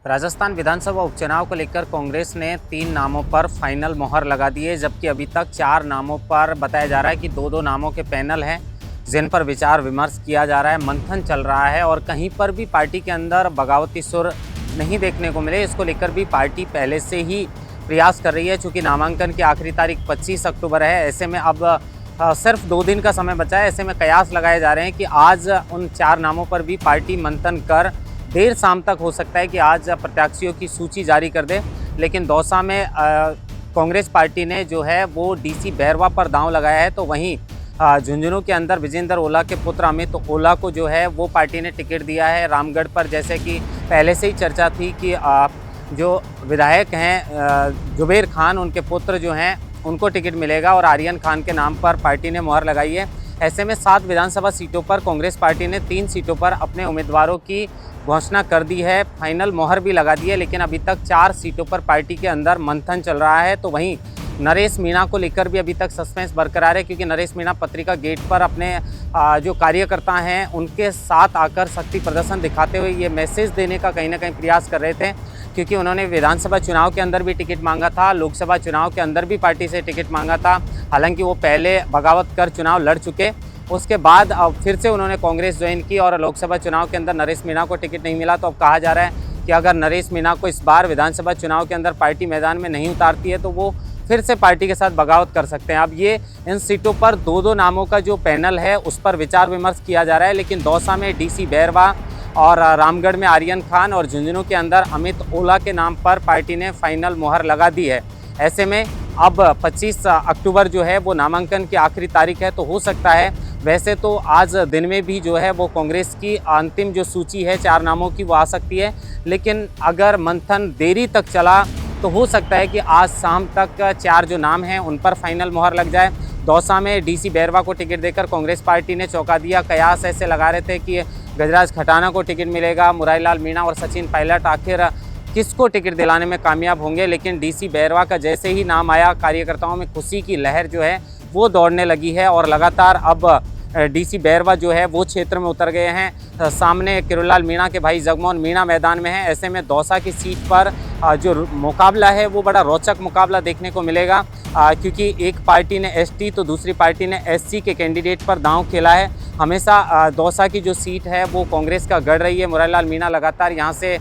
राजस्थान विधानसभा उपचुनाव को लेकर कांग्रेस ने 3 नामों पर फाइनल मोहर लगा दी है, जबकि अभी तक 4 नामों पर बताया जा रहा है कि 2-2 नामों के पैनल हैं जिन पर विचार विमर्श किया जा रहा है, मंथन चल रहा है और कहीं पर भी पार्टी के अंदर बगावती सुर नहीं देखने को मिले। इसको लेकर भी पार्टी पहले से ही प्रयास कर रही है। चूँकि नामांकन की आखिरी तारीख 25 अक्टूबर है, ऐसे में अब सिर्फ 2 दिन का समय बचा है। ऐसे में कयास लगाए जा रहे हैं कि आज उन 4 नामों पर भी पार्टी मंथन कर देर शाम तक हो सकता है कि आज प्रत्याशियों की सूची जारी कर दे। लेकिन दौसा में कांग्रेस पार्टी ने जो है वो डीसी बैरवा पर दांव लगाया है, तो वहीं झुंझुनू के अंदर विजेंद्र ओला के पुत्र अमित ओला को जो है वो पार्टी ने टिकट दिया है। रामगढ़ पर जैसे कि पहले से ही चर्चा थी कि जो विधायक हैं जुबेर खान, उनके पुत्र जो हैं उनको टिकट मिलेगा और आर्यन खान के नाम पर पार्टी ने मोहर लगाई है। ऐसे में 7 विधानसभा सीटों पर कांग्रेस पार्टी ने 3 सीटों पर अपने उम्मीदवारों की घोषणा कर दी है, फाइनल मोहर भी लगा दी है। लेकिन अभी तक 4 सीटों पर पार्टी के अंदर मंथन चल रहा है। तो वहीं नरेश मीणा को लेकर भी अभी तक सस्पेंस बरकरार है, क्योंकि नरेश मीणा पत्रिका गेट पर अपने जो कार्यकर्ता हैं उनके साथ आकर शक्ति प्रदर्शन दिखाते हुए ये मैसेज देने का कहीं ना कहीं प्रयास कर रहे थे, क्योंकि उन्होंने विधानसभा चुनाव के अंदर भी टिकट मांगा था, लोकसभा चुनाव के अंदर भी पार्टी से टिकट मांगा था। हालांकि वो पहले बगावत कर चुनाव लड़ चुके, उसके बाद अब फिर से उन्होंने कांग्रेस ज्वाइन की और लोकसभा चुनाव के अंदर नरेश मीणा को टिकट नहीं मिला। तो अब कहा जा रहा है कि अगर नरेश मीणा को इस बार विधानसभा चुनाव के अंदर पार्टी मैदान में नहीं उतारती है तो वो फिर से पार्टी के साथ बगावत कर सकते हैं। अब ये इन सीटों पर 2-2 नामों का जो पैनल है उस पर विचार विमर्श किया जा रहा है। लेकिन दौसा में डीसी बैरवा और रामगढ़ में आर्यन खान और झुंझुनू के अंदर अमित ओला के नाम पर पार्टी ने फाइनल मोहर लगा दी है। ऐसे में अब 25 अक्टूबर जो है वो नामांकन की आखिरी तारीख है, तो हो सकता है वैसे तो आज दिन में भी जो है वो कांग्रेस की अंतिम जो सूची है 4 नामों की वो आ सकती है। लेकिन अगर मंथन देरी तक चला तो हो सकता है कि आज शाम तक 4 जो नाम हैं उन पर फाइनल मोहर लग जाए। दौसा में डीसी बैरवा को टिकट देकर कांग्रेस पार्टी ने चौंका दिया। कयास ऐसे लगा रहे थे कि गजराज खटाना को टिकट मिलेगा, मुरारीलाल मीणा और सचिन पायलट आखिर किसको टिकट दिलाने में कामयाब होंगे। लेकिन डीसी बैरवा का जैसे ही नाम आया, कार्यकर्ताओं में खुशी की लहर जो है वो दौड़ने लगी है और लगातार अब डीसी बैरवा जो है वो क्षेत्र में उतर गए हैं। सामने किरोलाल मीणा के भाई जगमोहन मीणा मैदान में है। ऐसे में दौसा की सीट पर जो मुकाबला है वो बड़ा रोचक मुकाबला देखने को मिलेगा, क्योंकि एक पार्टी ने एसटी तो दूसरी पार्टी ने एससी के कैंडिडेट पर दांव खेला है। हमेशा दौसा की जो सीट है वो कांग्रेस का गढ़ रही है। मुरारीलाल मीणा लगातार यहाँ से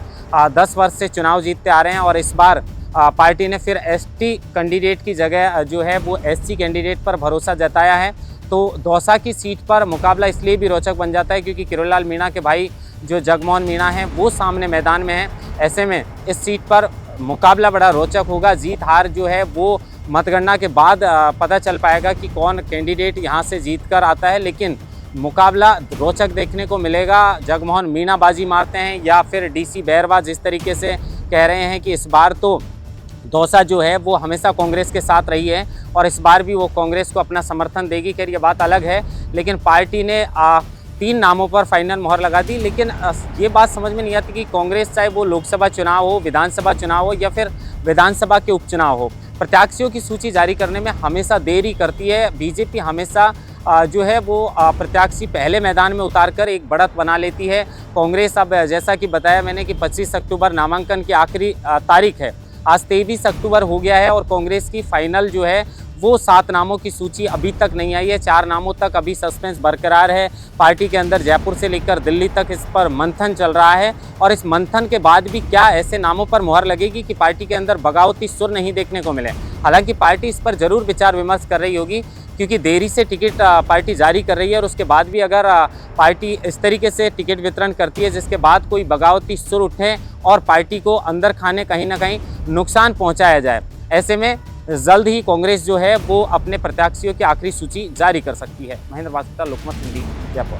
10 वर्ष से चुनाव जीतते आ रहे हैं और इस बार पार्टी ने फिर एसटी कैंडिडेट की जगह जो है वो एससी कैंडिडेट पर भरोसा जताया है। तो दौसा की सीट पर मुकाबला इसलिए भी रोचक बन जाता है क्योंकि किरोलाल मीणा के भाई जो जगमोहन मीणा हैं वो सामने मैदान में हैं। ऐसे में इस सीट पर मुकाबला बड़ा रोचक होगा। जीत हार जो है वो मतगणना के बाद पता चल पाएगा कि कौन कैंडिडेट यहाँ से जीत कर आता है। लेकिन मुकाबला रोचक देखने को मिलेगा। जगमोहन मीणा बाजी मारते हैं या फिर डीसी बैरवा जिस तरीके से कह रहे हैं कि इस बार तो दौसा जो है वो हमेशा कांग्रेस के साथ रही है और इस बार भी वो कांग्रेस को अपना समर्थन देगी, खैर ये बात अलग है। लेकिन पार्टी ने 3 नामों पर फाइनल मोहर लगा दी। लेकिन ये बात समझ में नहीं आती कि कांग्रेस चाहे वो लोकसभा चुनाव हो, विधानसभा चुनाव हो या फिर विधानसभा के उपचुनाव हो, प्रत्याशियों की सूची जारी करने में हमेशा देरी करती है। बीजेपी हमेशा जो है वो प्रत्याशी पहले मैदान में उतारकर एक बढ़त बना लेती है। कांग्रेस अब जैसा कि बताया मैंने कि 25 अक्टूबर नामांकन की आखिरी तारीख है, आज 23 अक्टूबर हो गया है और कांग्रेस की फाइनल जो है वो 7 नामों की सूची अभी तक नहीं आई है। 4 नामों तक अभी सस्पेंस बरकरार है। पार्टी के अंदर जयपुर से लेकर दिल्ली तक इस पर मंथन चल रहा है और इस मंथन के बाद भी क्या ऐसे नामों पर मोहर लगेगी कि पार्टी के अंदर बगावती सुर नहीं देखने को मिले। हालांकि पार्टी इस पर जरूर विचार विमर्श कर रही होगी, क्योंकि देरी से टिकट पार्टी जारी कर रही है और उसके बाद भी अगर पार्टी इस तरीके से टिकट वितरण करती है जिसके बाद कोई बगावती सुर उठे और पार्टी को अंदर खाने कहीं ना कहीं नुकसान पहुंचाया जाए, ऐसे में जल्द ही कांग्रेस जो है वो अपने प्रत्याशियों की आखिरी सूची जारी कर सकती है। महेंद्र वासुदेव, लोकमत हिंदी, जयपुर।